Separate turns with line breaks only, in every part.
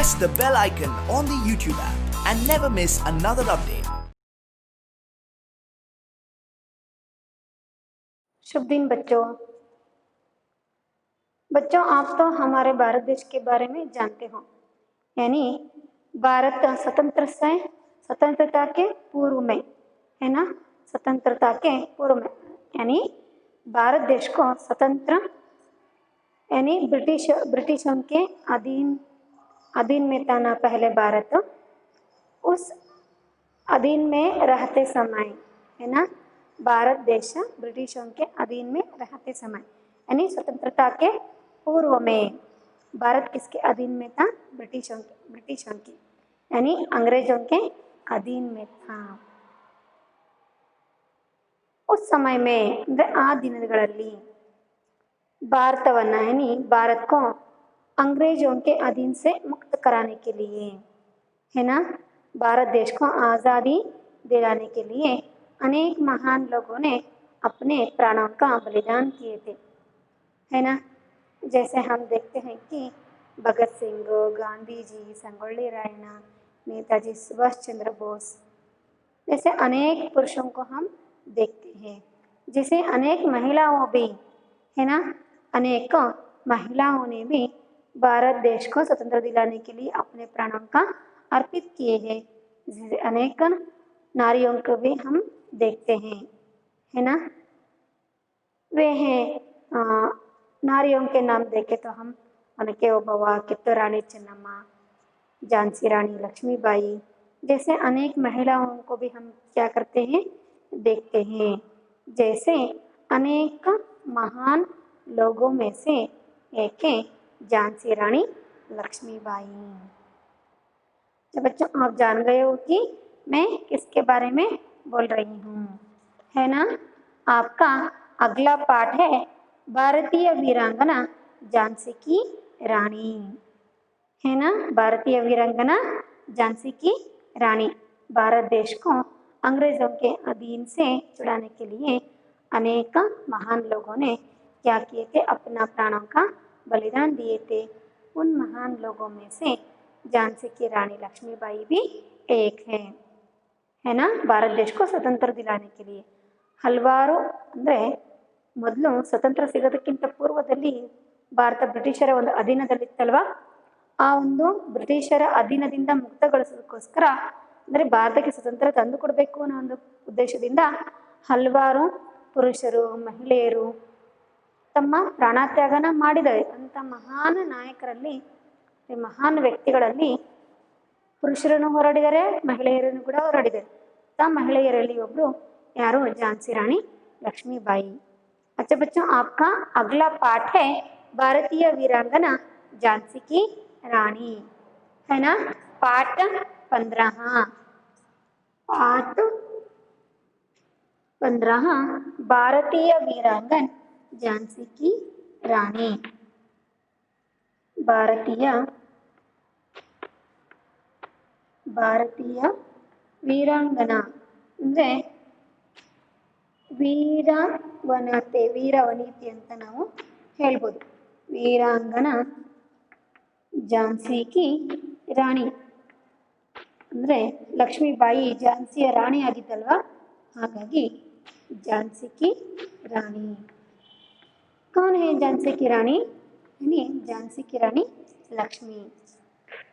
press the bell icon on the YouTube app and never miss another update.
शुभ दिन बच्चों। आप तो हमारे भारत देश के बारे में जानते हो, यानी भारत स्वतंत्रता के पूर्व में, है ना, स्वतंत्रता के पूर्व में, यानी भारत देश को स्वतंत्र यानी ब्रिटिशों के अधीन में था ना पहले भारत। उस अधीन में रहते समय, है ना, भारत देश ब्रिटिशों के अधीन में रहते समय यानी स्वतंत्रता के पूर्व में भारत किसके अधीन में था? ब्रिटिशों के यानी अंग्रेजों के अधीन में था। उस समय में ಅಂದ್ರೆ ಆ ದಿನಗಳಲ್ಲಿ भारतवನ್ನ यानी भारत को अंग्रेजों के अधीन से मुक्त कराने के लिए, है ना, भारत देश को आज़ादी दिलाने के लिए अनेक महान लोगों ने अपने प्राणों का बलिदान किए थे, है ना। जैसे हम देखते हैं कि भगत सिंह, गांधी जी, संगोली रायण्ण, नेताजी सुभाष चंद्र बोस जैसे अनेक पुरुषों को हम देखते हैं। जैसे अनेक महिलाओं भी, है ना, अनेक महिलाओं ने भी भारत देश को स्वतंत्र दिलाने के लिए अपने प्राणों का अर्पित किए हैं। जैसे अनेक नारियों को भी हम देखते हैं, है ना। वे हैं नारियों के नाम देखे तो हम अनके ओबव्वा, कित्तूर रानी चेन्नम्मा, झांसी रानी लक्ष्मीबाई जैसे अनेक महिलाओं को भी हम क्या करते हैं? देखते हैं। जैसे अनेक महान लोगों में से एक है झांसी रानी लक्ष्मीबाई। तो बच्चों आप जान गए हो कि मैं किसके बारे में बोल रही हूँ, है ना। आपका अगला पाठ है भारतीय वीरांगना झांसी की रानी, है ना। भारतीय वीरांगना झांसी की रानी भारत देश को अंग्रेजों के अधीन से छुड़ाने के लिए अनेक महान लोगों ने क्या किए थे? अपना प्राणों का बलिदान दिए थे। उन महान लोगों में से झांसी की रानी लक्ष्मीबाई भी एक है ना। भारत देश को स्वतंत्र दिलाने के लिए ಹಲವಾರು ಅಂದರೆ ಮೊದಲು ಸ್ವತಂತ್ರ ಸಿಗೋದಕ್ಕಿಂತ ಪೂರ್ವದಲ್ಲಿ ಭಾರತ ಬ್ರಿಟಿಷರ ಒಂದು ಅಧೀನದಲ್ಲಿತ್ತಲ್ವಾ, ಆ ಒಂದು ಬ್ರಿಟಿಷರ ಅಧೀನದಿಂದ ಮುಕ್ತಗೊಳಿಸೋದಕ್ಕೋಸ್ಕರ ಅಂದರೆ ಭಾರತಕ್ಕೆ ಸ್ವತಂತ್ರ ತಂದು ಕೊಡಬೇಕು ಅನ್ನೋ ಒಂದು ಉದ್ದೇಶದಿಂದ ಹಲವಾರು ಪುರುಷರು, ಮಹಿಳೆಯರು ತಮ್ಮ ಪ್ರಾಣತ್ಯಾಗನ ಮಾಡಿದ್ದಾರೆ. ಅಂಥ ಮಹಾನ್ ನಾಯಕರಲ್ಲಿ, ಮಹಾನ್ ವ್ಯಕ್ತಿಗಳಲ್ಲಿ ಪುರುಷರನ್ನು ಹೋರಾಡಿದ್ದಾರೆ, ಮಹಿಳೆಯರನ್ನು ಕೂಡ ಹೋರಾಡಿದ್ದಾರೆ. ಆ ಮಹಿಳೆಯರಲ್ಲಿ ಒಬ್ಬರು यारो झांसी रानी लक्ष्मीबाई। अच्छा बच्चों आपका अगला पाठ है भारतीय वीरांगना झांसी की रानी, है ना। पाठ 15 भारतीय वीरांगन झांसी की रानी। भारतीय वीरांगना ಅಂದ್ರೆ ವೀರವನಿತೆ ಅಂತ ನಾವು ಹೇಳ್ಬೋದು. ವೀರಾಂಗನ ಝಾನ್ಸಿ ಕಿ ರಾಣಿ ಅಂದರೆ ಲಕ್ಷ್ಮೀಬಾಯಿ ಝಾನ್ಸಿಯ ರಾಣಿ ಆಗಿದ್ದಲ್ವಾ, ಹಾಗಾಗಿ ಝಾನ್ಸಿ ಕಿ ರಾಣಿ. कौन है झांसी की रानी? यानी झांसी की रानी लक्ष्मी,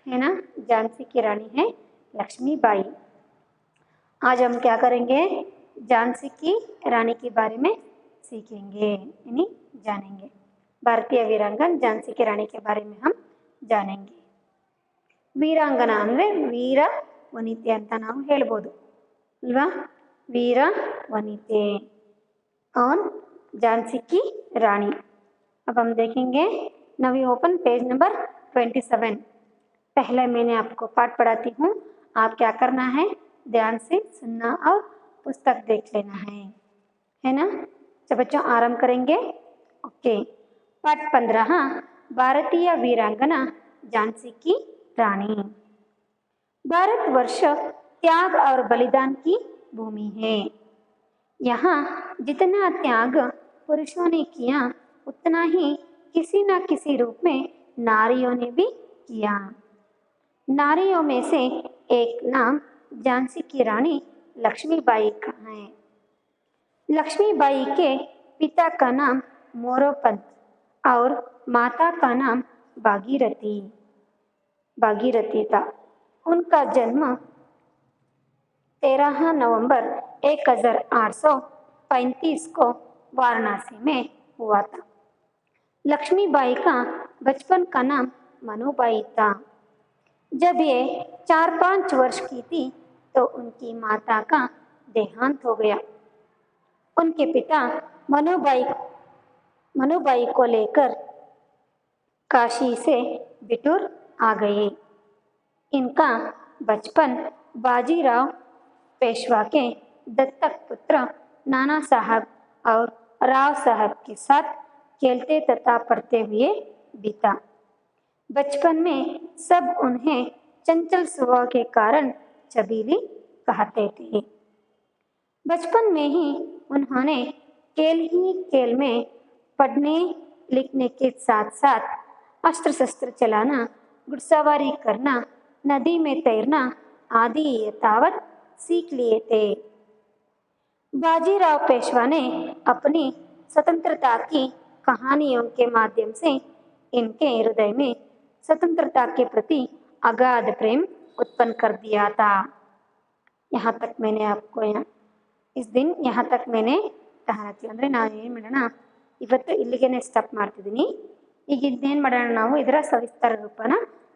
है ना। झांसी की रानी है लक्ष्मीबाई। आज हम क्या करेंगे? झांसी की रानी के बारे में सीखेंगे यानी जानेंगे। भारतीय वीरांगन झांसी की रानी के बारे में हम जानेंगे. ವೀರಾಂಗನ ಅಂದರೆ ವೀರ ವನಿತೆ ಅಂತ ನಾವು ಹೇಳ್ಬೋದು ಅಲ್ವಾ. ವೀರ वनिते और झांसी की रानी. अब हम देखेंगे. Now we open page number 27. पहले मैंने आपको पाठ पढ़ाती हूँ, आप क्या करना है? ध्यान से सुनना और पुस्तक देख लेना है ना। तो बच्चों आरंभ करेंगे. ओके. पाठ 15 भारतीय वीरांगना झांसी की रानी. भारतवर्ष त्याग और बलिदान की भूमि है. यहाँ जितना त्याग पुरुषों ने किया उतना ही किसी न किसी रूप में नारियों ने भी किया. नारियों में से एक नाम झांसी की रानी लक्ष्मीबाई का है। लक्ष्मीबाई के पिता का नाम मोरोपंत और माता का नाम भागीरथी था। उनका जन्म 13 नवंबर 1835 को वाराणसी में हुआ था। लक्ष्मीबाई का बचपन का नाम मनुबाई था। जब ये 4-5 वर्ष की थी तो उनकी माता का देहांत हो गया। उनके पिता मनुबाई को लेकर काशी से बिठूर आ गए। इनका बचपन बाजीराव पेशवा के दत्तक पुत्र नाना साहब और राव साहब के साथ खेलते तथा पढ़ते हुए बीता। बचपन में सब उन्हें चंचल स्वभाव के कारण छबीली कहते थे। बचपन में ही उन्होंने खेल में पढ़ने लिखने के साथ साथ अस्त्र शस्त्र चलाना, घुड़सवारी करना, नदी में तैरना आदि यथावत सीख लिए थे। बाजीराव पेशवा ने अपनी स्वतंत्रता की कहानियों के माध्यम से इनके हृदय में स्वतंत्रता के प्रति अगाध प्रेम उत्पन्न कर दिया था। यहाँ तक मैंने आपको यहाँ तक मैंने ಕಹಾನತಿ ಅಂದರೆ ನಾನು ಏನು ಮಾಡೋಣ ಇವತ್ತು ಇಲ್ಲಿಗೆ ಸ್ಟಾಪ್ ಮಾಡ್ತಿದ್ದೀನಿ। ಈಗ ಇನ್ನೇನು ಮಾಡೋಣ, ನಾವು ಇದರ ಸವಿಸ್ತಾರ ರೂಪನ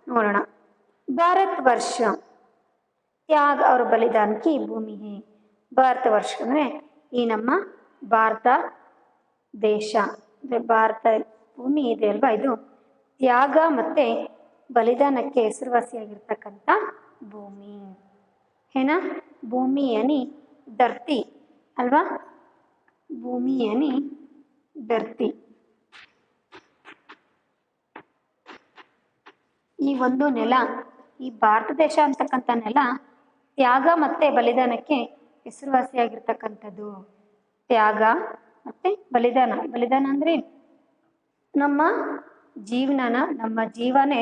ನೋಡೋಣ। ಭಾರತ ವರ್ಷ त्याग और बलिदान की भूमि है। ಭಾರತ ವರ್ಷ ಅಂದರೆ ಈ ನಮ್ಮ ಭಾರತ ದೇಶ ಅಂದರೆ ಭಾರತ ಭೂಮಿ ಇದೆ ಅಲ್ವಾ, ಇದು ತ್ಯಾಗ ಮತ್ತು ಬಲಿದಾನಕ್ಕೆ ಹೆಸರುವಾಸಿಯಾಗಿರ್ತಕ್ಕಂಥ ಭೂಮಿ ಹೇನಾ। ಭೂಮಿ यानी धरती ಅಲ್ವಾ, ಭೂಮಿ यानी धरती। ಈ ಒಂದು ನೆಲ, ಈ ಭಾರತ ದೇಶ ಅಂತಕ್ಕಂಥ ನೆಲ ತ್ಯಾಗ ಮತ್ತು ಬಲಿದಾನಕ್ಕೆ ಹೆಸರುವಾಸಿಯಾಗಿರ್ತಕ್ಕಂಥದ್ದು। ತ್ಯಾಗ ಮತ್ತು ಬಲಿದಾನ ಅಂದರೆ ನಮ್ಮ ಜೀವನೇ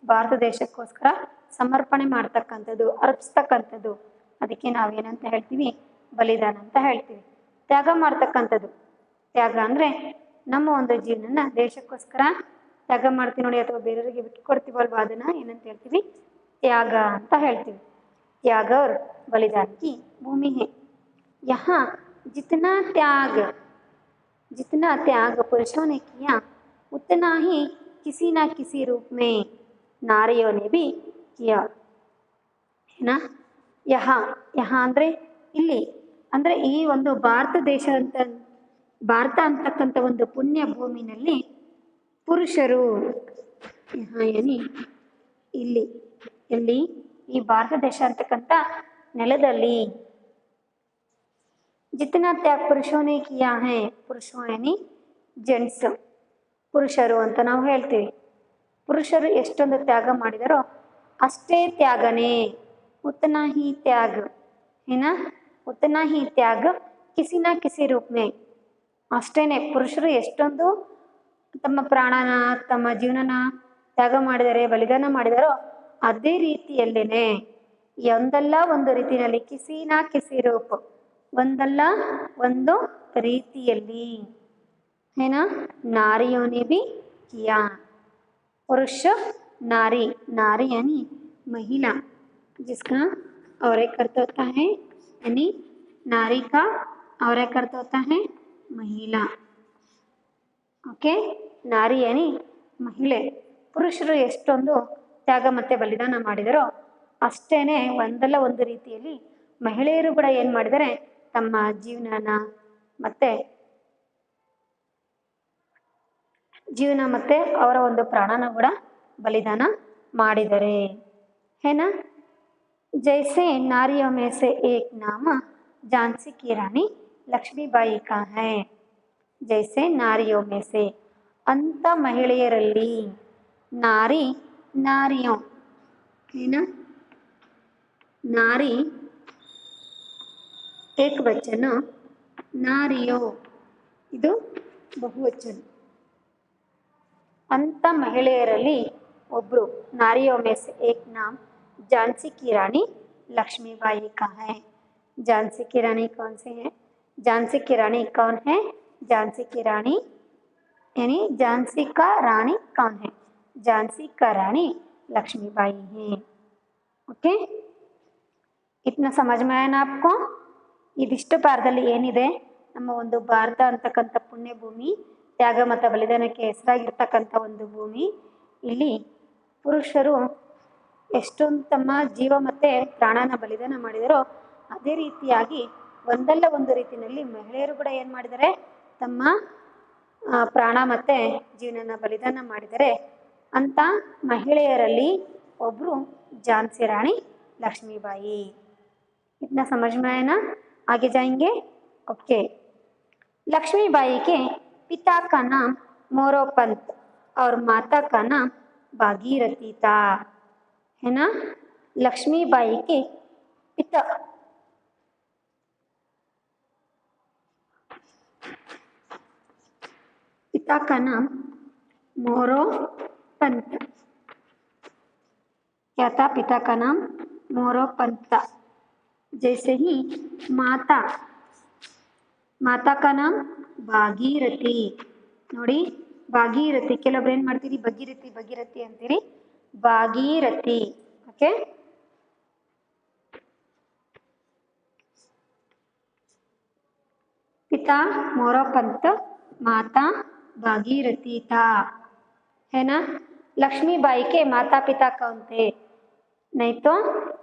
ಭಾರತ ದೇಶಕ್ಕೋಸ್ಕರ ಸಮರ್ಪಣೆ ಮಾಡ್ತಕ್ಕಂಥದ್ದು, ಅರ್ಪಿಸ್ತಕ್ಕಂಥದ್ದು, ಅದಕ್ಕೆ ನಾವೇನಂತ ಹೇಳ್ತೀವಿ, ಬಲಿದಾನ ಅಂತ ಹೇಳ್ತೀವಿ। ತ್ಯಾಗ ಮಾಡ್ತಕ್ಕಂಥದ್ದು, ತ್ಯಾಗ ಅಂದರೆ ನಮ್ಮ ಒಂದು ಜೀವನನ ದೇಶಕ್ಕೋಸ್ಕರ ತ್ಯಾಗ ಮಾಡ್ತೀವಿ ನೋಡಿ, ಅಥವಾ ಬೇರೆಯವರಿಗೆ ಬಿಟ್ಟು ಕೊಡ್ತೀವಲ್ವ, ಅದನ್ನ ಏನಂತ ಹೇಳ್ತೀವಿ, ತ್ಯಾಗ ಅಂತ ಹೇಳ್ತೀವಿ। त्याग और बलिदान की भूमि है। यहाँ जितना त्याग पुरुषों ने किया उतना ही किसी न किसी रूप में नारियों ने भी किया है ना। यहाँ ಅಂದರೆ ಇಲ್ಲಿ ಅಂದರೆ ಈ ಒಂದು ಭಾರತ ದೇಶ ಭಾರತ ಅಂತಕ್ಕಂಥ ಒಂದು ಪುಣ್ಯ ಭೂಮಿನಲ್ಲಿ ಪುರುಷರು ಇಲ್ಲಿ ಈ ಭಾರತ ದೇಶ ಅಂತಕ್ಕಂಥ ನೆಲದಲ್ಲಿ जितना त्याग पुरुषों ने किया है, पुरुषों यानी जेंट्स, ಪುರುಷರು ಅಂತ ನಾವು ಹೇಳ್ತೀವಿ। ಪುರುಷರು ಎಷ್ಟೊಂದು ತ್ಯಾಗ ಮಾಡಿದರೋ ಅಷ್ಟೇ ತ್ಯಾಗನೇ, ಉतना ही त्याग है ना, उतना ही त्याग किसी न किसी रूप में, ಅಷ್ಟೇನೆ ಪುರುಷರು ಎಷ್ಟೊಂದು ತಮ್ಮ ಪ್ರಾಣನ ತಮ್ಮ ಜೀವನನ ತ್ಯಾಗ ಮಾಡಿದರೆ, ಬಲಿದಾನ ಮಾಡಿದಾರೋ ಅದೇ ರೀತಿಯಲ್ಲೇನೆ ಒಂದಲ್ಲ ಒಂದು ರೀತಿಯಲ್ಲಿ ಕಿಸಿ ನಾ ಕಿಸಿ ರೂಪ, ಒಂದಲ್ಲ ಒಂದು ರೀತಿಯಲ್ಲಿ ಏನಾ नारियों ने भी किया। पुरुष नारी यानी महिला, जिसका और एक अर्थ होता है यानी नारी का और एक अर्थ होता है महिला। ओके, नारी यानी ಮಹಿಳೆ। ಪುರುಷರು ಎಷ್ಟೊಂದು ತ್ಯಾಗ ಮತ್ತು ಬಲಿದಾನ ಮಾಡಿದರೋ ಅಷ್ಟೇನೆ ಒಂದಲ್ಲ ಒಂದು ರೀತಿಯಲ್ಲಿ ಮಹಿಳೆಯರು ಕೂಡ ಏನು ಮಾಡಿದರೆ, ತಮ್ಮ ಜೀವನ ಮತ್ತು ಅವರ ಒಂದು ಪ್ರಾಣನ ಕೂಡ ಬಲಿದಾನ ಮಾಡಿದರೆ है ना। जैसे नारियों में से एक नाम झांसी की रानी लक्ष्मीबाई का है। जैसे नारियों में से ಅಂತ ಮಹಿಳೆಯರಲ್ಲಿ, नारियों है ना, नारी एक वचन, नारियो ಇದು ಬಹುವಚನ। ಅಂತ ಮಹಿಳೆಯರಲ್ಲಿ ಒಬ್ರು, नारियों में से एक नाम झांसी की रानी लक्ष्मीबाई का है। झांसी की रानी कौन सी है? झांसी की रानी कौन है? झांसी की रानी यानी झांसी का रानी कौन है? झांसी का रानी लक्ष्मीबाई है। ओके, ಇದ್ನ समझ में आया ना आपको? ಇದಿಷ್ಟು ಭಾರತದಲ್ಲಿ ಏನಿದೆ, ನಮ್ಮ ಒಂದು ಭಾರತ ಅಂತಕ್ಕಂಥ ಪುಣ್ಯ ಭೂಮಿ, ತ್ಯಾಗ ಮತ್ತು ಬಲಿದಾನಕ್ಕೆ ಹೆಸರಾಗಿರ್ತಕ್ಕಂಥ ಒಂದು ಭೂಮಿ. ಇಲ್ಲಿ ಪುರುಷರು ಎಷ್ಟೊಂದು ತಮ್ಮ ಜೀವ ಮತ್ತು ಪ್ರಾಣನ ಬಲಿದಾನ ಮಾಡಿದರೋ ಅದೇ ರೀತಿಯಾಗಿ ಒಂದಲ್ಲ ಒಂದು ರೀತಿಯಲ್ಲಿ ಮಹಿಳೆಯರು ಕೂಡ ಏನು ಮಾಡಿದ್ದಾರೆ, ತಮ್ಮ ಪ್ರಾಣ ಮತ್ತು ಜೀವನನ ಬಲಿದಾನ ಮಾಡಿದರೆ. ಅಂತ ಮಹಿಳೆಯರಲ್ಲಿ ಒಬ್ಬರು ಝಾನ್ಸಿ ರಾಣಿ लक्ष्मीबाई। इतना समझ में आया ना? आगे जाएंगे। ओके, लक्ष्मीबाई के पिता का नाम मोरोपंत और माता का नाम भागीरथी था, है ना। लक्ष्मीबाई के पिता का नाम मोरोपंत, क्या था? पिता का नाम मोरोपंत था। जैसे ही माता का नाम भागीरथी, ನೋಡಿ ಭಾಗೀರಥಿ, ಕೆಲವೊಬ್ರು ಏನು ಮಾಡ್ತೀರಿ ಭಗೀರಥಿ ಅಂತೀರಿ, ಭಾಗೀರಥಿ. ಓಕೆ, पिता मोरोपंत, माता भागीरथी था, है ना। लक्ष्मीबाई के माता पिता कौन थे? नहीं तो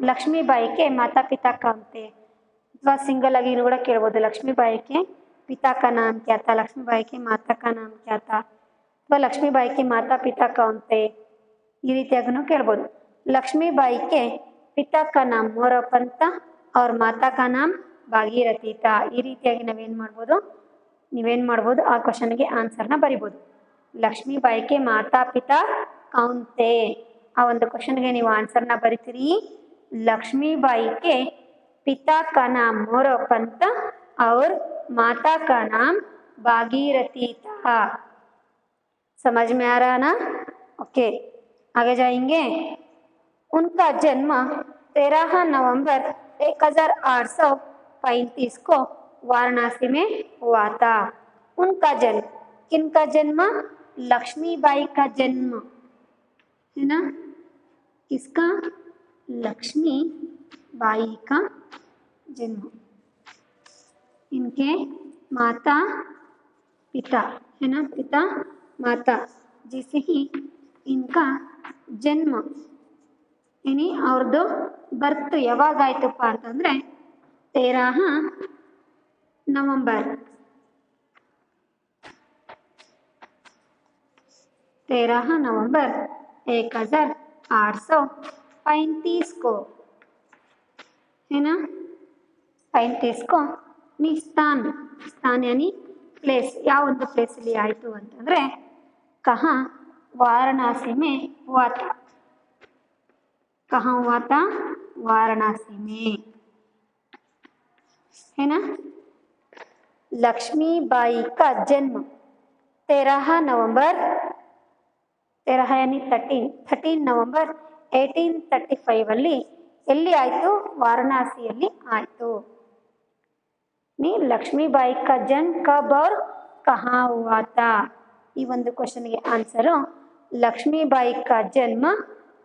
लक्ष्मीबाई के माता पिता कौन थे? अथवा सिंगल आगे ಕೂಡ ಕೇಳಬಹುದು, लक्ष्मीबाई के पिता का नाम क्या था, लक्ष्मीबाई के माता का नाम क्या था, अथवा लक्ष्मीबाई के माता पिता कौन थे, ಈ ರೀತಿಯಾಗೂ ಕೇಳಬಹುದು. लक्ष्मीबाई के पिता का नाम मोरोपंत और माता का नाम ಭಾಗೀರಥಿ ತಾ. ಈ ರೀತಿಯಾಗಿ ನೀವೇನು ಮಾಡ್ಬೋದು ಆ ಕ್ವಶನ್ಗೆ ಆನ್ಸರ್ನ ಬರಿಬೋದು. ಲಕ್ಷ್ಮೀಬಾಯಿ ಕೆ ಮಾತಾ ಪಿತಾ ಕೌನ್ ಥೇ, ಆ ಒಂದು ಕ್ವಶನ್ಗೆ ನೀವು ಆನ್ಸರ್ನ ಬರಿತೀರಿ. ಲಕ್ಷ್ಮೀಬಾಯಿ ಕೆ पिता का नाम मोरोपंत और माता का नाम भागीरथी था. समझ में आ रहा ना? ओके, आगे जाएंगे. उनका जन्म 13 नवंबर 1835 को वाराणसी में हुआ था. उनका जन्म, किनका जन्म? लक्ष्मीबाई का जन्म, है ना। किसका? लक्ष्मीबाई का जन्म, इनके माता पिता, है ना, पिता माता जैसे ही इनका जन्म यानी ಅವ್ರದ್ದು ಬರ್ತ್ ಯಾವಾಗಾಯ್ತಪ್ಪ ಅಂತಂದರೆ 13 नवंबर 1835 को, है ना, 35 को स्थान यानी प्लेस, ಯಾವ ಒಂದು ಪ್ಲೇಸಲ್ಲಿ ಆಯಿತು ಅಂತಂದರೆ कहाँ? वाराणसी में हुआ था. कहाँ हुआ था? वाराणसी में, है ना। लक्ष्मीबाई का जन्म 13 नवंबर 13 यानी 13 नवंबर 1835 ಅಲ್ಲಿ ಎಲ್ಲಿ ಆಯಿತು? ವಾರಣಾಸಿಯಲ್ಲಿ ಆಯಿತು. नी लक्ष्मीबाई का जन्म कब और कहाँ हुआ था? ಈ ಒಂದು ಕ್ವಶನ್ಗೆ ಆನ್ಸರು लक्ष्मीबाई का जन्म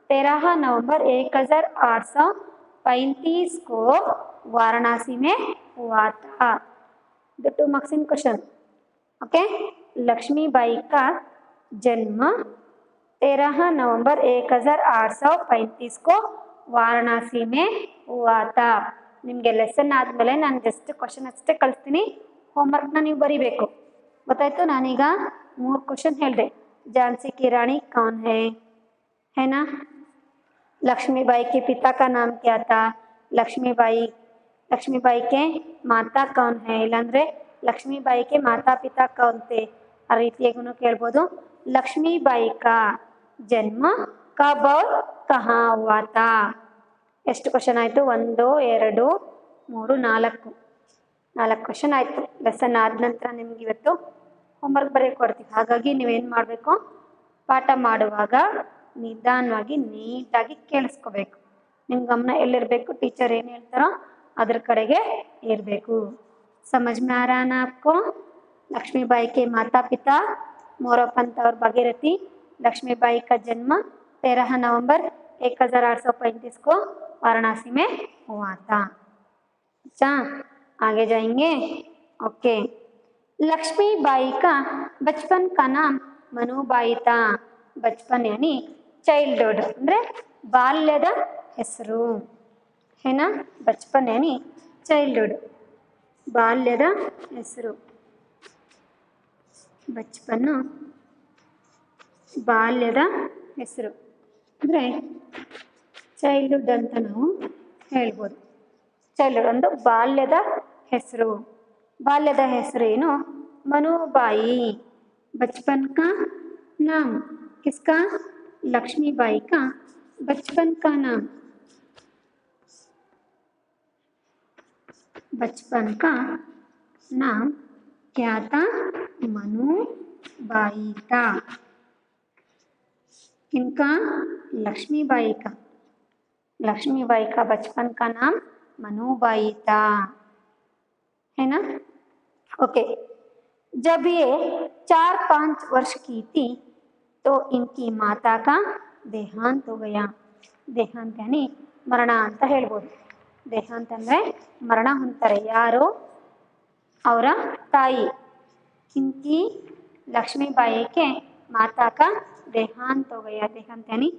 13 नवंबर 1835 को वाराणसी में हुआ था. The 2 marks in question. Okay, Lakshmibai का जन्म 13 नवंबर 1835 को वाराणसी में हुआ था. ನಿಮಗೆ ಲೆಸನ್ ಆದಮೇಲೆ ನಾನು ಜಸ್ಟ್ ಕ್ವಶನ್ ಅಷ್ಟೇ ಕಳಿಸ್ತೀನಿ, ಹೋಮ್ವರ್ಕ್ನ ನೀವು ಬರೀಬೇಕು. ಗೊತ್ತಾಯ್ತು? ನಾನೀಗ 3 ಕ್ವಶನ್ ಹೇಳಿದೆ. झांसी की रानी कौन है ना. लक्ष्मीबाई के पिता का नाम क्या था? लक्ष्मीबाई के माता कौन है, इल्लांದ್ರೆ लक्ष्मीबाई के माता पिता कौन थे, ಆ ರೀತಿಯಾಗೂ ಕೇಳ್ಬೋದು. लक्ष्मीबाई का जन्म कब और कहाँ हुआ था. ಎಷ್ಟು ಕ್ವಶನ್ ಆಯಿತು? 1 2 3 4 ಕ್ವಶನ್ ಆಯಿತು. ಲೆಸನ್ ಆದ ನಂತರ ನಿಮ್ಗೆ ಇವತ್ತು ಹೋಮ್ವರ್ಕ್ ಬರೆಯೋಕೆ ಕೊಡ್ತೀವಿ. ಹಾಗಾಗಿ ನೀವೇನು ಮಾಡಬೇಕು, ಪಾಠ ಮಾಡುವಾಗ ನಿಧಾನವಾಗಿ ನೀಟಾಗಿ ಕೇಳಿಸ್ಕೋಬೇಕು. ನಿಮ್ಮ ಗಮನ ಎಲ್ಲಿರಬೇಕು, ಟೀಚರ್ ಏನು ಹೇಳ್ತಾರೋ ಅದ್ರ ಕಡೆಗೆ ಇರಬೇಕು. समझ में आ रहा है ना आपको? लक्ष्मीबाई के माता पिता मोरोपंत और भागीरथी. लक्ष्मीबाई का जन्म 13 नवंबर 1835 को वाराणसी में हुआ था. अच्छा, आगे जाएंगे. ओके. लक्ष्मीबाई का बचपन का नाम मनुबाई था. बचपन यानी ಚೈಲ್ಡ್ಹುಡ್ ಅಂದರೆ ಬಾಲ್ಯದ ಹೆಸರು ಏನಾ. ಬಚಪನ್ ಯಾನಿ ಚೈಲ್ಡ್ಹುಡ್, ಬಾಲ್ಯದ ಹೆಸರು. ಬಚಪನ್ನು ಬಾಲ್ಯದ ಹೆಸರು ಅಂದರೆ ಚೈಲ್ಡ್ಹುಡ್ ಅಂತ ನಾವು ಹೇಳ್ಬೋದು. ಚೈಲ್ಡ್ಹುಡ್ ಒಂದು ಬಾಲ್ಯದ ಹೆಸರು. ಬಾಲ್ಯದ ಹೆಸರು ಏನು? ಮನುಬಾಯಿ. बचपन का नाम किसका? लक्ष्मीबाई का बचपन का नाम, बचपन का नाम क्या था? मनुबाई था. किनका? लक्ष्मीबाई का. लक्ष्मीबाई का बचपन का नाम मनुबाई था, है ना. ओके. जब ये 4-5 वर्ष की थी तो इनकी माता का देहांत हो गया. देहांत यानी मरण ಅಂತ ಹೇಳ್ಬೋದು. ದೇಹಾಂತ ಅಂದರೆ ಮರಣ ಹೊಂತಾರೆ. ಯಾರು? ಅವರ ತಾಯಿ. इनकी लक्ष्मीबाई के माता का देहांत हो गया. देहाಂತ यानी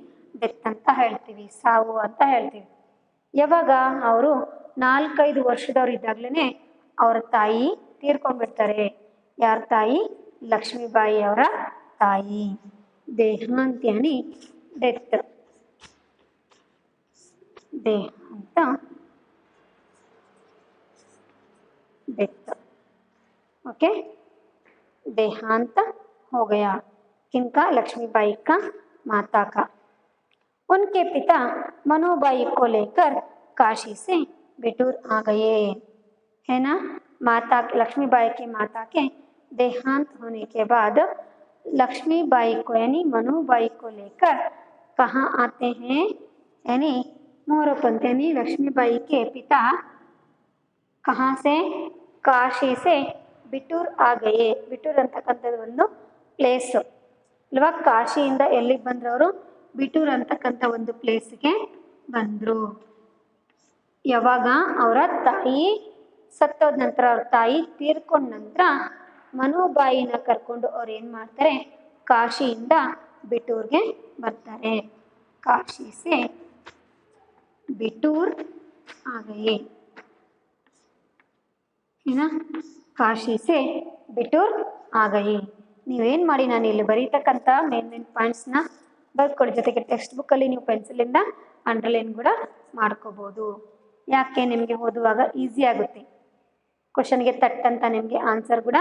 ಡೆತ್ ಅಂತ ಹೇಳ್ತೀವಿ, ಸಾವು ಅಂತ ಹೇಳ್ತೀವಿ. ಯಾವಾಗ ಅವರು 4-5 ವರ್ಷದವರಿದ್ದಾಗಲೇ ಅವರ ತಾಯಿ ತೀರ್ಕೊಂಡ್ಬಿಡ್ತಾರೆ. ಯಾರ ತಾಯಿ? ಲಕ್ಷ್ಮೀಬಾಯಿ ಅವರ ತಾಯಿ. ದೇಹಾಂತ ಯಾನಿ ಡೆತ್. देहांत डेथ. ओके. देहांत हो गया. किनका? लक्ष्मीबाई का माता का. उनके पिता मनुबाई को लेकर काशी से बिटूर आ गए, है ना. माता लक्ष्मीबाई की माता के देहांत होने के बाद लक्ष्मीबाई को यानी मनुबाई को लेकर कहाँ आते हैं? यानी मोरोपंत यानी लक्ष्मीबाई के पिता कहाँ से? काशी से बिटूर आ गए. बिटूर ಅಂತಕ್ಕಂಥದ್ದು ಒಂದು ಪ್ಲೇಸ್ ಅಲ್ವಾ. ಕಾಶಿಯಿಂದ ಎಲ್ಲಿಗೆ ಬಂದ್ರು ಅವರು? ಬಿಟೂರ್ ಅಂತಕ್ಕಂಥ ಒಂದು ಪ್ಲೇಸ್ಗೆ ಬಂದರು. ಯಾವಾಗ? ಅವರ ತಾಯಿ ಸತ್ತೋದ ನಂತರ, ಅವ್ರ ತಾಯಿ ತೀರ್ಕೊಂಡ ನಂತರ ಮನುಬಾಯಿನ ಕರ್ಕೊಂಡು ಅವ್ರು ಏನು ಮಾಡ್ತಾರೆ? ಕಾಶಿಯಿಂದ ಬಿಟೂರ್ಗೆ ಬರ್ತಾರೆ. ಕಾಶಿ ಸೆ बिटूर आ गए, है ना. ಕಾಶಿ ಸೆ ಬಿಟೂರ್ ಆ ಗಯೆ. ನೀವೇನು ಮಾಡಿ, ನಾನು ಇಲ್ಲಿ ಬರೀತಕ್ಕಂಥ ಮೇನ್ ಪಾಯಿಂಟ್ಸ್ನ ಬರ್ಕೊಳ್ಳಿ. ಜೊತೆಗೆ ಟೆಕ್ಸ್ಟ್ ಬುಕ್ಕಲ್ಲಿ ನೀವು ಪೆನ್ಸಿಲಿಂದ ಅಂಡರ್ಲೈನ್ ಕೂಡ ಮಾಡ್ಕೋಬೋದು. ಯಾಕೆ? ನಿಮಗೆ ಓದುವಾಗ ಈಸಿ ಆಗುತ್ತೆ. ಕ್ವಶನ್ಗೆ ತಟ್ಟಂತ ನಿಮಗೆ ಆನ್ಸರ್ ಕೂಡ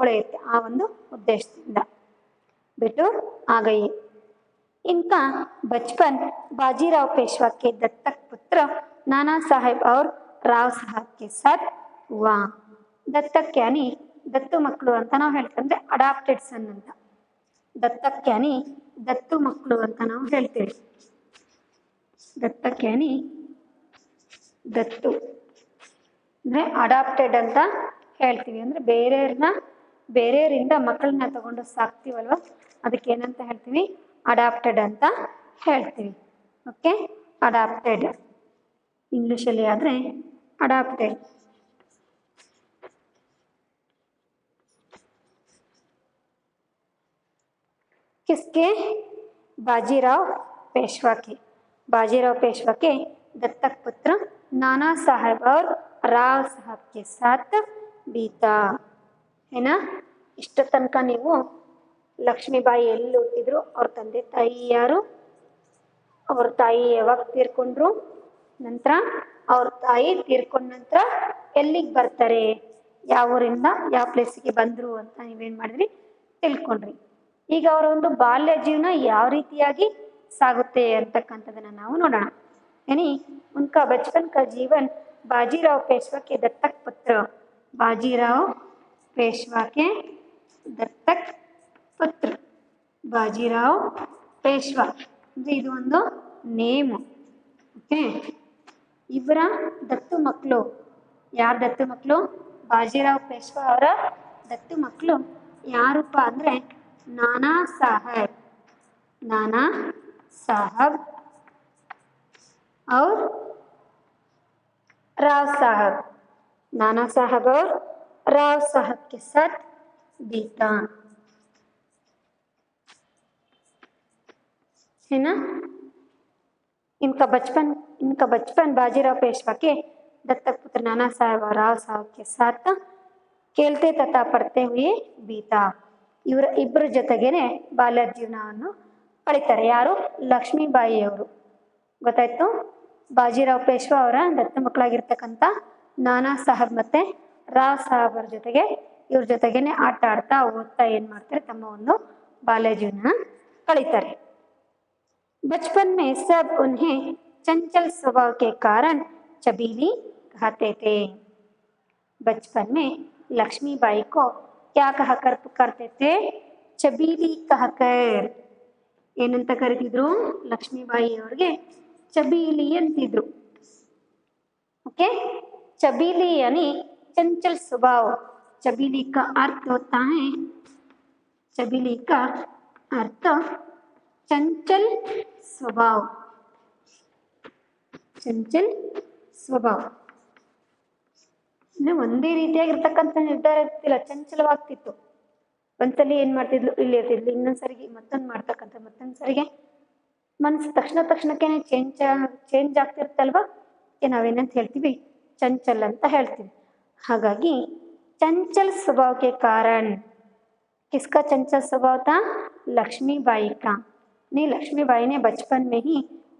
ಉಳಿಯುತ್ತೆ. ಆ ಒಂದು ಉದ್ದೇಶದಿಂದ ಬಿಟೂರ್ ಆ ಗಯೆ. इनका बचपन बाजीराव पेशवा के दत्तक पुत्र नाना साहेब और राव साहब के साथ हुआ. दत्तक यानी दत्तु मಕ್ಕಳು ಅಂತ ನಾವು ಹೇಳ್ತಂದ್ರೆ ಅಡಾಪ್ಟೆಡ್ ಸನ್ ಅಂತ. ದತ್ತಕ್ ಯಾನಿ ದತ್ತು ಮಕ್ಕಳು ಅಂತ ನಾವು ಹೇಳ್ತೀವಿ. ದತ್ತಕ್ ಯಾನಿ ದತ್ತು ಅಂದ್ರೆ ಅಡಾಪ್ಟೆಡ್ ಅಂತ ಹೇಳ್ತೀವಿ. ಅಂದ್ರೆ ಬೇರೆಯವರಿಂದ ಮಕ್ಕಳನ್ನ ತಗೊಂಡು ಸಾಕ್ತೀವಲ್ವ, ಅದಕ್ಕೆ ಏನಂತ ಹೇಳ್ತೀವಿ? ಅಡಾಪ್ಟೆಡ್ ಅಂತ ಹೇಳ್ತೀವಿ. ಓಕೆ. ಅಡಾಪ್ಟೆಡ್ ಇಂಗ್ಲೀಷಲ್ಲಿ ಆದರೆ ಅಡಾಪ್ಟೆಡ್. किसके? बाजीराव पेशवा के. बाजीराव पेशवा के दत्तक पुत्र नाना साहब और राव साहब के साथ बीता, है ना. ಇಷ್ಟು ತನಕ ನೀವು ಲಕ್ಷ್ಮೀಬಾಯಿ ಎಲ್ಲಿ ಹುಟ್ಟಿದ್ರು, ಅವ್ರ ತಂದೆ ತಾಯಿ ಯಾರು, ಅವ್ರ ತಾಯಿ ಯಾವಾಗ ತೀರ್ಕೊಂಡ್ರು, ನಂತರ ಅವ್ರ ತಾಯಿ ತೀರ್ಕೊಂಡ ನಂತರ ಎಲ್ಲಿಗೆ ಬರ್ತಾರೆ, ಯಾವ ಊರಿಂದ ಯಾವ ಪ್ಲೇಸಿಗೆ ಬಂದರು ಅಂತ ನೀವೇನು ಮಾಡಿದ್ರಿ? ತಿಳ್ಕೊಂಡ್ರಿ. ಈಗ ಅವರ ಒಂದು ಬಾಲ್ಯ ಜೀವನ ಯಾವ ರೀತಿಯಾಗಿ ಸಾಗುತ್ತೆ ಅಂತಕ್ಕಂಥದ್ದನ್ನು ನಾವು ನೋಡೋಣ. यानी उनका बचपन का जीवन बाजीराव पेशवा के दत्तक पुत्र, बाजीराव पेशवा के दत्तक पुत्र, बाजीराव पेशवा ಇದು ಒಂದು ನೇಮು. ಓಕೆ. ಇವರ ದತ್ತು ಮಕ್ಕಳು, ಯಾರ ದತ್ತು ಮಕ್ಕಳು? ಬಾಜಿರಾವ್ ಪೇಶ್ವಾ ಅವರ ದತ್ತು ಮಕ್ಕಳು ಯಾರಪ್ಪ ಅಂದರೆ ನಾನಾ ಸಾಹೇಬ್, नाना साहब और राव साहब, नाना साहब और राव साहब के साथ बीता, है ना। इनका बचपन बाजीराव पेशवा के दत्तक पुत्र नाना साहब और राव साहब के साथ खेलते तथा पढ़ते हुए बीता. ಇವರ ಇಬ್ಬರ ಜೊತೆಗೇನೆ ಬಾಲ್ಯ ಜೀವನವನ್ನು ಕಳೀತಾರೆ. ಯಾರು? ಲಕ್ಷ್ಮೀಬಾಯಿ ಅವರು. ಗೊತ್ತಾಯ್ತು? ಬಾಜಿರಾವ್ ಪೇಶ್ವಾ ಅವರ ದತ್ತು ಮಕ್ಕಳಾಗಿರ್ತಕ್ಕಂಥ ನಾನಾ ಸಾಹೇಬ್ ಮತ್ತೆ ರಾವ್ ಸಾಹೇಬ್ ಅವ್ರ ಜೊತೆಗೆ ಇವ್ರ ಜೊತೆಗೇನೆ ಆಟ ಆಡ್ತಾ ಓದ್ತಾ ಏನು ಮಾಡ್ತಾರೆ, ತಮ್ಮ ಒಂದು ಬಾಲ್ಯ ಜೀವನ ಕಳೀತಾರೆ. बचपन में सब उन्हें चंचल स्वभाव के कारण चबीली कहते थे. बचपन में लक्ष्मीबाई को क्या कहकर पुकारते थे? चबीली कहकर. ಏನಂತ ಕರೀತಿದ್ರು? ಲಕ್ಷ್ಮೀಬಾಯಿ ಅವ್ರಿಗೆ ಚಬೀಲಿ ಅಂತಿದ್ರು. ओके. चबीली यानी चंचल स्वभाव. चबीली का अर्थ होता है, चबीली का अर्थ चंचल स्वभाव, चंचल स्वभाव ಅಂದ್ರೆ ಒಂದೇ ರೀತಿಯಾಗಿರ್ತಕ್ಕಂಥ ನಿರ್ಧಾರ ಇರ್ತಿಲ್ಲ, ಚಂಚಲವಾಗ್ತಿತ್ತು. ಒಂದ್ಸಲಿ ಏನ್ ಮಾಡ್ತಿದ್ಲು, ಇಲ್ಲಿ ಇರ್ತಿದ್ಲು, ಇನ್ನೊಂದ್ಸರಿಗೆ ಮತ್ತೊಂದು ಮಾಡ್ತಕ್ಕಂಥ, ಮತ್ತೊಂದ್ಸರಿಗೆ ಮನ್ಸು ತಕ್ಷಣಕ್ಕೇನೆ ಚೇಂಜ್ ಆಗ್ತಿರ್ತಲ್ವಾ, ನಾವೇನಂತ ಹೇಳ್ತೀವಿ? ಚಂಚಲ್ ಅಂತ ಹೇಳ್ತೀವಿ. ಹಾಗಾಗಿ ಚಂಚಲ್ ಸ್ವಭಾವಕ್ಕೆ ಕಾರಣ. किसका चंचल स्वभाव था? लक्ष्मीबाई का. नहीं, लक्ष्मीबाई ने बचपन में ही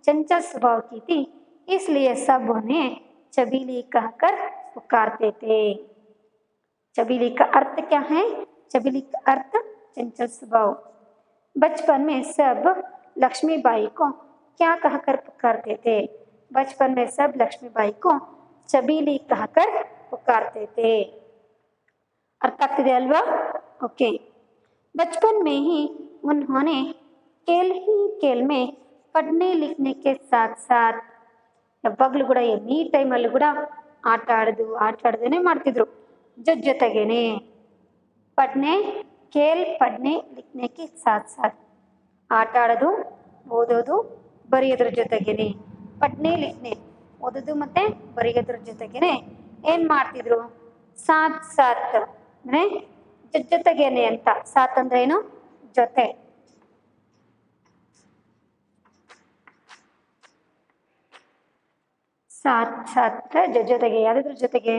चंचल स्वभाव की थी, इसलिए सब उन्हें चबीली कहकर पुकारते थे. चबीली का अर्थ क्या है? चबीली का अर्थ चंचल स्वभाव. बचपन में सब लक्ष्मीबाई को क्या कहकर पुकारते थे? बचपन में सब लक्ष्मीबाई को चबीली कहकर पुकारते थे. अर्थ ಆಗ್ತಿದೆ ಅಲ್ವಾ? ओके. बचपन में ही उन्होंने खेल में पढ़ने लिखने के साथ साथ ಯಾವಾಗಲೂ ಕೂಡ ಎನಿ ಟೈಮಲ್ಲೂ ಕೂಡ ಆಟ ಆಡದೇನೆ ಮಾಡ್ತಿದ್ರು. ಜೊತೆಗೇನೆ ಪಡ್ನೆ ಲಿಖನೆ ಕೆ ಸಾಥ್ ಸಾಥ್, ಆಟ ಆಡೋದು, ಓದೋದು, ಬರೆಯೋದ್ರ ಜೊತೆಗೇನೆ. ಪಡ್ನೆ ಲಿಖನೆ, ಓದೋದು ಮತ್ತೆ ಬರೆಯೋದ್ರ ಜೊತೆಗೇನೆ ಏನು ಮಾಡ್ತಿದ್ರು? ಸಾಥ್ ಸಾಥ್ ಅಂದರೆ ಜೊತೆಗೇನೆ ಅಂತ. ಸಾಥ್ ಅಂದ್ರೆ ಏನು? ಜೊತೆ. ಸಾಥ್ ಜೊತೆಗೆ, ಯಾವ್ದ್ರ ಜೊತೆಗೆ?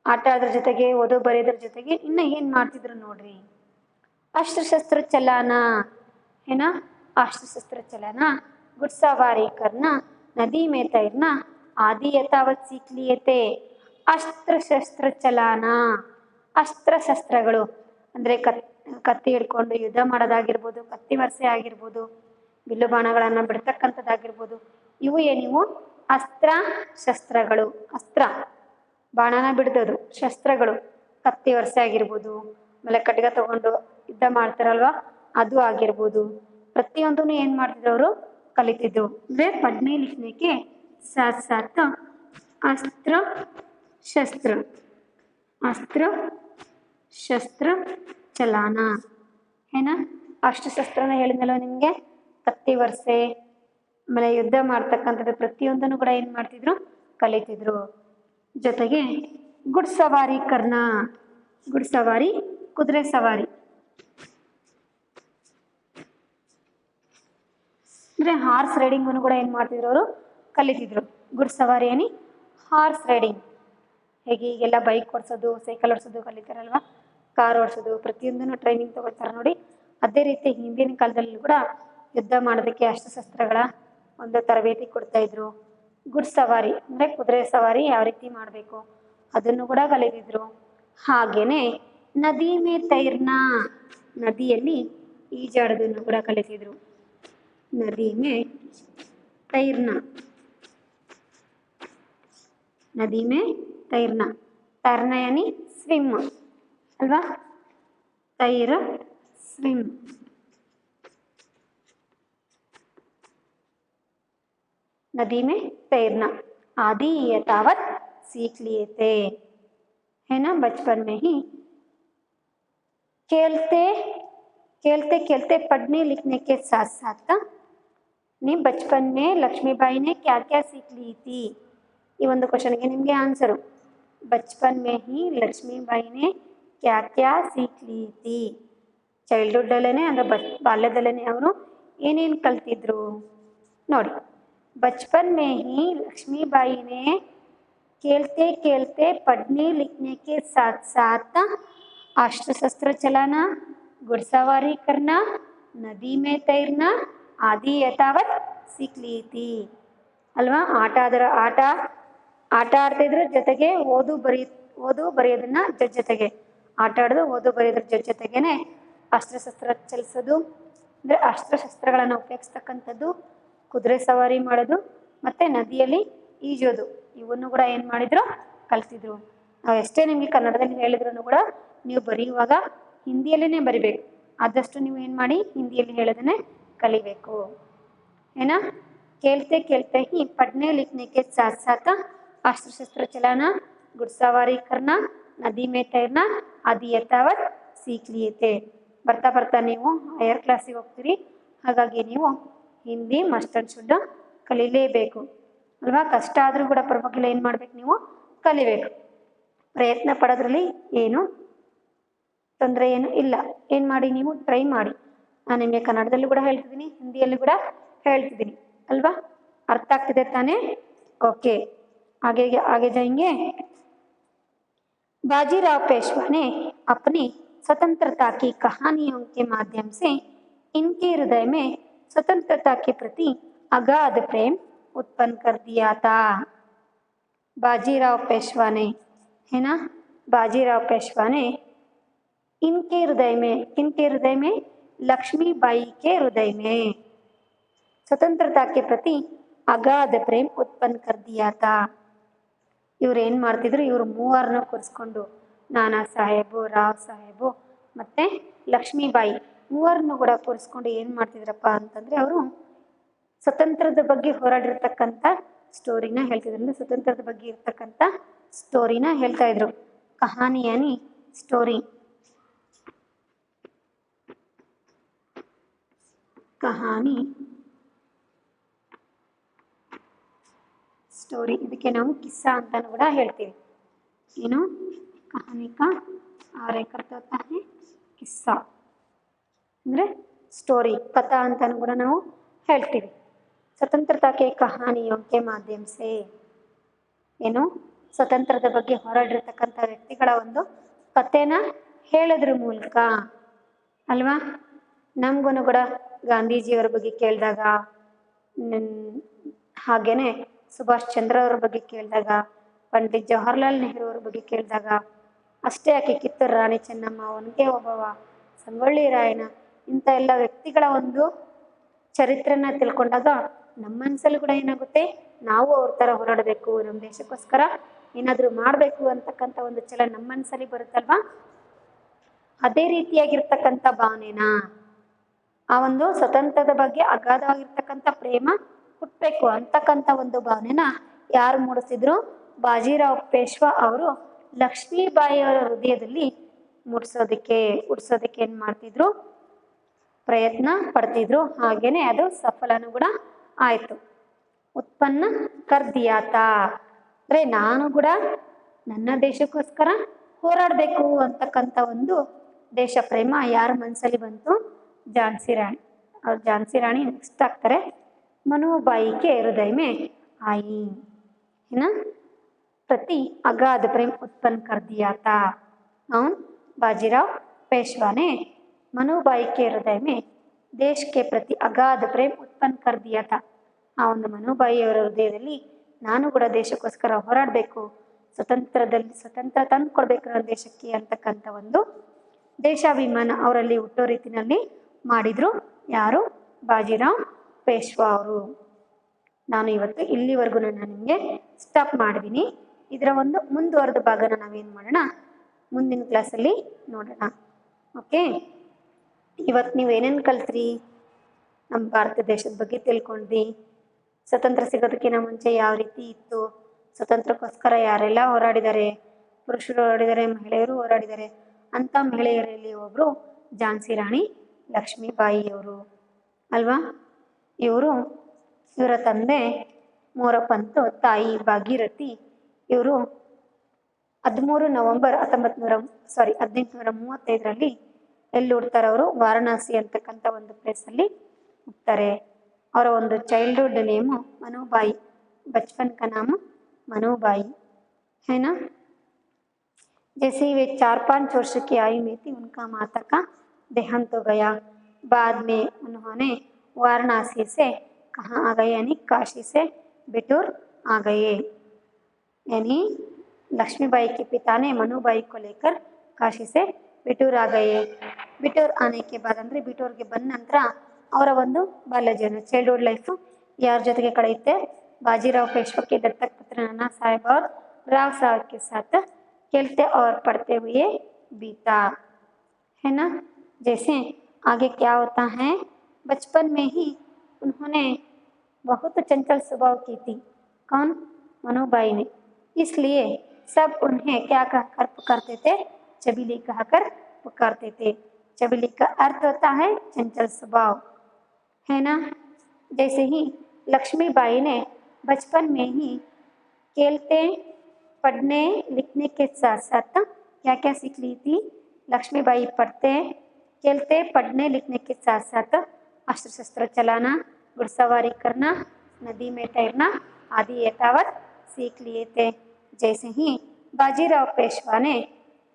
ಆಟ ಆಡೋದ್ರ ಜೊತೆಗೆ, ಓದೋ ಬರೆಯೋದ್ರ ಜೊತೆಗೆ ಇನ್ನು ಏನು ಮಾಡ್ತಿದ್ರು ನೋಡ್ರಿ? अस्त्र चलाना है ना, अस्त्र चलाना, घुड़सवारी करना, नदी में तैरना आदि यथावत सीख लिए थे. अस्त्र चलाना, ಅಸ್ತ್ರಶಸ್ತ್ರಗಳು ಅಂದರೆ ಕತ್ತಿ ಹಿಡ್ಕೊಂಡು ಯುದ್ಧ ಮಾಡೋದಾಗಿರ್ಬೋದು, ಕತ್ತಿ ವರ್ಸೆ ಆಗಿರ್ಬೋದು, ಬಿಲ್ಲು ಬಾಣಗಳನ್ನು ಬಿಡ್ತಕ್ಕಂಥದ್ದಾಗಿರ್ಬೋದು, ಇವು ಅಸ್ತ್ರ ಶಸ್ತ್ರಗಳು. ಅಸ್ತ್ರ ಬಾಣನ ಬಿಡ್ದೋದು, ಶಸ್ತ್ರಗಳು ಕತ್ತಿ ವರ್ಸೆ ಆಗಿರ್ಬೋದು, ಆಮೇಲೆ ಖಡ್ಗ ತಗೊಂಡು ಯುದ್ಧ ಮಾಡ್ತಾರಲ್ವ ಅದು ಆಗಿರ್ಬೋದು. ಪ್ರತಿಯೊಂದೂ ಏನು ಮಾಡ್ತಿದ್ರು? ಅವರು ಕಲಿತಿದ್ರು. ಅಂದರೆ ಪಡ್ನೆ ಲಿಖನೆಗೆ ಸಾಥ್ ಸಾಥ್ ಅಸ್ತ್ರ ಶಸ್ತ್ರ ಚಲಾನ ಏನ. ಅಸ್ತ್ರಶಸ್ತ್ರನ ಹೇಳಿದ್ನಲ್ಲ ನಿಮಗೆ, ಕತ್ತಿ ವರ್ಸೆ ಆಮೇಲೆ ಯುದ್ಧ ಮಾಡ್ತಕ್ಕಂಥದ್ದು ಪ್ರತಿಯೊಂದನ್ನು ಕೂಡ ಏನು ಮಾಡ್ತಿದ್ರು? ಕಲಿತಿದ್ರು. ಜೊತೆಗೆ ಗುಡ್ಸವಾರಿ ಕರ್ನಾ, ಗುಡ್ಸವಾರಿ ಕುದುರೆ ಸವಾರಿ ಅಂದರೆ ಹಾರ್ಸ್ ರೈಡಿಂಗನ್ನು ಕೂಡ ಏನು ಮಾಡ್ತಿದ್ರು? ಅವರು ಕಲಿತಿದ್ರು. ಗುಡ್ಸವಾರಿ ಏನಿ ಹಾರ್ಸ್ ರೈಡಿಂಗ್. ಹೇಗೆ ಈಗೆಲ್ಲ ಬೈಕ್ ಓಡಿಸೋದು, ಸೈಕಲ್ ಓಡಿಸೋದು ಕಲಿತಾರಲ್ವ, ಕಾರ್ ಓಡಿಸೋದು, ಪ್ರತಿಯೊಂದನ್ನು ಟ್ರೈನಿಂಗ್ ತಗೋತಾರೆ ನೋಡಿ. ಅದೇ ರೀತಿ ಹಿಂದಿನ ಕಾಲದಲ್ಲಿ ಕೂಡ ಯುದ್ಧ ಮಾಡೋದಕ್ಕೆ ಅಸ್ತ್ರಶಸ್ತ್ರಗಳ ಒಂದು ತರಬೇತಿ ಕೊಡ್ತಾಯಿದ್ರು. ಗುಡ್ ಸವಾರಿ ಅಂದರೆ ಕುದುರೆ ಸವಾರಿ ಯಾವ ರೀತಿ ಮಾಡಬೇಕು ಅದನ್ನು ಕೂಡ ಕಲಿತಿದ್ರು. ಹಾಗೆಯೇ ನದಿ ಮೇ ತೈರ್ನಾ, ನದಿಯಲ್ಲಿ ಈಜಾಡೋದನ್ನು ಕೂಡ ಕಲಿತಿದ್ರು. ನದಿ ಮೇ ತೈರ್ನಾ, ನದಿ ಮೇ ತೈರ್ನಾ, ತೈರ್ನ ಯಾನಿ ಸ್ವಿಮ್ ಅಲ್ವಾ, ತೈರ್ ಸ್ವಿಮ್. नदी में तैरना आदि यथावत सीख लिए थे, है ना। बचपन में ही खेलते खेलते खेलते पढ़ने लिखने के साथ साथ नहीं, बचपन में लक्ष्मीबाई ने क्या क्या सीख ली थी, ಈ ಒಂದು ಕ್ವಶನ್ಗೆ ನಿಮಗೆ ಆನ್ಸರು बचपन में ही लक्ष्मीबाई ने क्या क्या सीख ली थी. ಚೈಲ್ಡ್ಹುಡ್ ಅಲ್ಲೇ ಅಂದರೆ ಬಾಲ್ಯದಲ್ಲೇ ಅವರು ಏನೇನು ಕಲ್ತಿದ್ರು ನೋಡಿ. बचपन में ही लक्ष्मीबाई ने खेलते खेलते पढ़ने लिखने के साथ साथ अस्त्र शस्त्र चलाना, घुड़सवारी करना, नदी में तैरना आदि यथावत सीख ली थी ಅಲ್ವಾ. ಆಟ ಆಡ್ತಿದ್ರ ಜೊತೆಗೆ ಓದು ಬರೆಯೋದನ್ನ ಜೊತೆಗೆ ಆಟ ಆಡೋದು ಓದು ಬರೆಯೋದ್ರ ಜೊತೆಗೇನೆ ಅಸ್ತ್ರಶಸ್ತ್ರ ಚಲಿಸೋದು ಅಂದರೆ ಅಸ್ತ್ರಶಸ್ತ್ರಗಳನ್ನು ಉಪಯೋಗಿಸ್ತಕ್ಕಂಥದ್ದು, ಕುದುರೆ ಸವಾರಿ ಮಾಡೋದು ಮತ್ತು ನದಿಯಲ್ಲಿ ಈಜೋದು, ಇವನ್ನು ಕೂಡ ಏನು ಮಾಡಿದ್ರು ಕಲಿತಿದ್ರು. ನಾವು ಎಷ್ಟೇ ನಿಮಗೆ ಕನ್ನಡದಲ್ಲಿ ಹೇಳಿದ್ರು ಕೂಡ ನೀವು ಬರೆಯುವಾಗ ಹಿಂದಿಯಲ್ಲೇ ಬರಿಬೇಕು. ಆದಷ್ಟು ನೀವು ಏನು ಮಾಡಿ ಹಿಂದಿಯಲ್ಲಿ ಹೇಳೋದನ್ನೇ ಕಲಿಬೇಕು, ಏನಾ. खेलते खेलते ही पढ़ने लिखने के साथ साथ अस्त्र शस्त्र चलाना, घुड़सवारी करना, नदी में तैरना आदि यथावत सीख लिए थे. ಬರ್ತಾ ಬರ್ತಾ ನೀವು ಹೈಯರ್ ಕ್ಲಾಸಿಗೆ ಹೋಗ್ತೀರಿ, ಹಾಗಾಗಿ ನೀವು ಹಿಂದಿ ಮಸ್ಟ್ ಆ್ಯಂಡ್ ಶುಡ್ ಕಲೀಲೇಬೇಕು ಅಲ್ವಾ. ಕಷ್ಟ ಆದರೂ ಕೂಡ ಪರವಾಗಿಲ್ಲ, ಏನು ಮಾಡಬೇಕು ನೀವು ಕಲಿಬೇಕು. ಪ್ರಯತ್ನ ಪಡೋದ್ರಲ್ಲಿ ಏನು ತೊಂದರೆ ಏನು ಇಲ್ಲ, ಏನು ಮಾಡಿ ನೀವು ಟ್ರೈ ಮಾಡಿ. ನಾನು ನಿಮಗೆ ಕನ್ನಡದಲ್ಲೂ ಕೂಡ ಹೇಳ್ತಿದ್ದೀನಿ, ಹಿಂದಿಯಲ್ಲೂ ಕೂಡ ಹೇಳ್ತಿದ್ದೀನಿ अल्वा. अर्थ ಆಗ್ತಿದೆ ತಾನೆ. ओके, आगे जाएंगे. बाजीराव पेशवा ने अपनी स्वतंत्रता की कहानियों के माध्यम से इनके हृदय में स्वतंत्रता के प्रति अगाध प्रेम उत्पन्न कर दिया था. बाजीराव पेशवा ने, है ना, बाजीराव पेशवा ने इनके हृदय में लक्ष्मीबाई के हृदय में स्वतंत्रता के प्रति अगाध प्रेम उत्पन्न कर दिया था. ಇವ್ರು ಏನು ಮಾಡ್ತಿದ್ರು, ಇವರು ಮೂವರನ್ನ ಕೂರಿಸ್ಕೊಂಡು ನಾನಾ ಸಾಹೇಬು, ರಾವ್ ಸಾಹೇಬು ಮತ್ತು ಲಕ್ಷ್ಮೀಬಾಯಿ ಮೂವರನ್ನು ಕೂಡ ಕೂರಿಸ್ಕೊಂಡು ಏನು ಮಾಡ್ತಿದ್ರಪ್ಪ ಅಂತಂದರೆ ಅವರು ಸ್ವತಂತ್ರದ ಬಗ್ಗೆ ಹೋರಾಡಿರ್ತಕ್ಕಂಥ ಸ್ಟೋರಿನ ಹೇಳ್ತಿದ್ರು. ಅಂದರೆ ಸ್ವತಂತ್ರದ ಬಗ್ಗೆ ಇರ್ತಕ್ಕಂಥ ಸ್ಟೋರಿನ ಹೇಳ್ತಾ ಇದ್ರು. ಕಹಾನಿಯಾನಿ ಸ್ಟೋರಿ, ಕಹಾನಿ ಸ್ಟೋರಿ, ಇದಕ್ಕೆ ನಾವು ಕಿಸ್ಸಾ ಅಂತಾನು ಕೂಡ ಹೇಳ್ತೀವಿ. ಏನು ಕಹಾನಿ ಕಾ ಆರೆ ಕರ್ತಾ ಹೇ ಕಿಸ್ಸಾ ಅಂದರೆ ಸ್ಟೋರಿ, ಕಥಾ ಅಂತಾನು ಕೂಡ ನಾವು ಹೇಳ್ತೀವಿ. ಸ್ವತಂತ್ರತಾ ಕೆ ಕಹಾನಿಯೋ ಕೆ ಮಾಧ್ಯಮ ಸೇ, ಏನು ಸ್ವತಂತ್ರದ ಬಗ್ಗೆ ಹೋರಾಡಿರ್ತಕ್ಕಂಥ ವ್ಯಕ್ತಿಗಳ ಒಂದು ಕಥೆನ ಹೇಳೋದ್ರ ಮೂಲಕ ಅಲ್ವಾ. ನಮಗೂ ಕೂಡ ಗಾಂಧೀಜಿಯವರ ಬಗ್ಗೆ ಕೇಳಿದಾಗ, ಹಾಗೇನೆ ಸುಭಾಷ್ ಚಂದ್ರ ಅವರ ಬಗ್ಗೆ ಕೇಳಿದಾಗ, ಪಂಡಿತ್ ಜವಾಹರ್ಲಾಲ್ ನೆಹರು ಅವರ ಬಗ್ಗೆ ಕೇಳಿದಾಗ, ಅಷ್ಟೇ ಯಾಕೆ ಕಿತ್ತೂರು ರಾಣಿ ಚೆನ್ನಮ್ಮ, ಒನಕೆ ಓಬವ್ವ, ಸಂಗೊಳ್ಳಿ ರಾಯಣ್ಣ ಇಂಥ ಎಲ್ಲ ವ್ಯಕ್ತಿಗಳ ಒಂದು ಚರಿತ್ರೆನ ತಿಳ್ಕೊಂಡಾಗ ನಮ್ಮ ಮನಸ್ಸಲ್ಲೂ ಕೂಡ ಏನಾಗುತ್ತೆ, ನಾವು ಅವ್ರ ಥರ ಹೋರಾಡಬೇಕು, ನಮ್ಮ ದೇಶಕ್ಕೋಸ್ಕರ ಏನಾದರೂ ಮಾಡಬೇಕು ಅಂತಕ್ಕಂಥ ಒಂದು ಛಲ ನಮ್ಮ ಮನಸ್ಸಲ್ಲಿ ಬರುತ್ತಲ್ವಾ. ಅದೇ ರೀತಿಯಾಗಿರ್ತಕ್ಕಂಥ ಭಾವನೆನ, ಆ ಒಂದು ಸ್ವತಂತ್ರದ ಬಗ್ಗೆ ಅಗಾಧವಾಗಿರ್ತಕ್ಕಂಥ ಪ್ರೇಮ ಹುಟ್ಟಬೇಕು ಅಂತಕ್ಕಂಥ ಒಂದು ಭಾವನೆನ ಯಾರು ಮೂಡಿಸಿದ್ರು, ಬಾಜಿರಾವ್ ಪೇಶ್ವಾ ಅವರು ಲಕ್ಷ್ಮೀಬಾಯಿ ಅವರ ಹೃದಯದಲ್ಲಿ ಹುಡ್ಸೋದಕ್ಕೆ ಏನು ಮಾಡ್ತಿದ್ರು, ಪ್ರಯತ್ನ ಪಡ್ತಿದ್ರು. ಹಾಗೇನೆ ಅದು ಸಫಲನೂ ಕೂಡ ಆಯಿತು. ಉತ್ಪನ್ನ ಕರ್ದಿಯಾತ ಅಂದರೆ ನಾನು ಕೂಡ ನನ್ನ ದೇಶಕ್ಕೋಸ್ಕರ ಹೋರಾಡಬೇಕು ಅಂತಕ್ಕಂಥ ಒಂದು ದೇಶ ಪ್ರೇಮ ಯಾರ ಮನಸ್ಸಲ್ಲಿ ಬಂತು, ಝಾನ್ಸಿ ರಾಣಿ. ಅವ್ರು ಝಾನ್ಸಿ ರಾಣಿ ನೆಕ್ಸ್ಟ್ ಆಗ್ತಾರೆ. मनुबाई के हृदय में आई, है ना, प्रति अगाध प्रेम उत्पन्न कर दिया था. और बाजीराव पेशवा ने मनुबाई के हृदय में देश के प्रति अगाध प्रेम उत्पन्न कर दिया था. ಆ ಒಂದು ಮನುಬಾಯಿ ಅವರ ಹೃದಯದಲ್ಲಿ ನಾನು ಕೂಡ ದೇಶಕ್ಕೋಸ್ಕರ ಹೋರಾಡಬೇಕು, ಸ್ವತಂತ್ರ ತಂದು ಕೊಡಬೇಕು ನನ್ನ ದೇಶಕ್ಕೆ ಅಂತಕ್ಕಂಥ ಒಂದು ದೇಶಾಭಿಮಾನ ಅವರಲ್ಲಿ ಹುಟ್ಟೋ ರೀತಿಯಲ್ಲಿ ಮಾಡಿದ್ರು. ಯಾರು, ಬಾಜಿರಾವ್ ಪೇಶ್ವಾ ಅವರು. ನಾನು ಇವತ್ತು ಇಲ್ಲಿವರೆಗೂ ನಾನು ನಿಮಗೆ ಸ್ಟಾಪ್ ಮಾಡಿದ್ದೀನಿ. ಇದರ ಒಂದು ಮುಂದುವರೆದ ಭಾಗನ ನಾವೇನು ಮಾಡೋಣ, ಮುಂದಿನ ಕ್ಲಾಸಲ್ಲಿ ನೋಡೋಣ. ಓಕೆ, ಇವತ್ತು ನೀವು ಏನೇನು ಕಲ್ತ್ರಿ, ನಮ್ಮ ಭಾರತ ದೇಶದ ಬಗ್ಗೆ ತಿಳ್ಕೊಂಡ್ರಿ, ಸ್ವತಂತ್ರ ಸಿಗೋದಕ್ಕಿಂತ ಮುಂಚೆ ಯಾವ ರೀತಿ ಇತ್ತು, ಸ್ವತಂತ್ರಕ್ಕೋಸ್ಕರ ಯಾರೆಲ್ಲ ಹೋರಾಡಿದ್ದಾರೆ, ಪುರುಷರು ಹೋರಾಡಿದ್ದಾರೆ, ಮಹಿಳೆಯರು ಹೋರಾಡಿದ್ದಾರೆ. ಅಂಥ ಮಹಿಳೆಯರಲ್ಲಿ ಒಬ್ಬರು ಝಾನ್ಸಿ ರಾಣಿ ಲಕ್ಷ್ಮೀಬಾಯಿಯವರು ಅಲ್ವಾ. ಇವರ ತಂದೆ ಮೋರಪಂತ್, ತಾಯಿ ಭಾಗೀರಥಿ. ಇವರು 13 ನವೆಂಬರ್ 1835 ಎಲ್ಲಿ ಹುಡ್ತಾರೆ ಅವರು, ವಾರಣಾಸಿ ಅಂತಕ್ಕಂಥ ಒಂದು ಪ್ಲೇಸಲ್ಲಿ ಹುಡ್ತಾರೆ. ಅವರ ಒಂದು ಚೈಲ್ಡ್ಹುಡ್ ನೇಮು ಮನುಬಾಯಿ, बचपन का नाम मनुबाई है ना। जैसे ही वे 4-5 वर्ष की आयु में थी, उनका माता का देहांत हो गया। बाद में उन्होंने वाराणसी से कहाँ आ गए, यानी काशी से बिठूर आ गए। यानी लक्ष्मीबाई के पिता ने मनुबाई को लेकर काशी से बिठूर आ गए। बिठूर आने के बाद ಅಂದರೆ ಬಿಟೂರ್ಗೆ ಬಂದ ನಂತರ ಅವರ ಒಂದು ಬಾಲ್ಯ ಜೀವನ, ಚೈಲ್ಡ್ಹುಡ್ ಲೈಫ್ ಯಾರ ಜೊತೆಗೆ ಕಳೆಯುತ್ತೆ, बाजीराव पेशवा के दत्तक पुत्र नाना साहेब और राव साहब के साथ खेलते और पढ़ते हुए बीता, है ना। जैसे आगे क्या होता है, बचपन में ही उन्होंने बहुत चंचल स्वभाव की थी, कौन, मनुबाई ने। इसलिए सब उन्हें क्या कहकर पुकारते थे, चबीली कहकर पुकारते थे। चबीली का अर्थ होता है चंचल स्वभाव, है ना। जैसे ही लक्ष्मीबाई ने बचपन में ही खेलते पढ़ने लिखने के साथ साथ क्या क्या सीख ली थी, लक्ष्मीबाई पढ़ते खेलते पढ़ने लिखने के साथ साथ अस्त्र शस्त्र चलाना, घुड़सवारी करना, नदी में तैरना आदि यथावत सीख लिए थे। जैसे ही बाजीराव पेशवा ने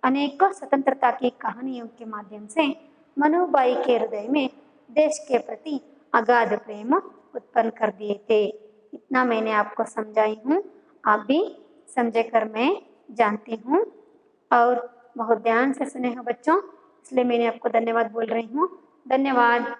अनेकों स्वतंत्रता की कहानियों के माध्यम से मनुबाई के हृदय में देश के प्रति अगाध प्रेम उत्पन्न कर दिए थे। इतना मैंने आपको समझाई हूँ, आप भी समझे कर मैं जानती हूँ और बहुत ध्यान से सुने हो बच्चों, इसलिए मैंने आपको धन्यवाद बोल रही हूँ। धन्यवाद।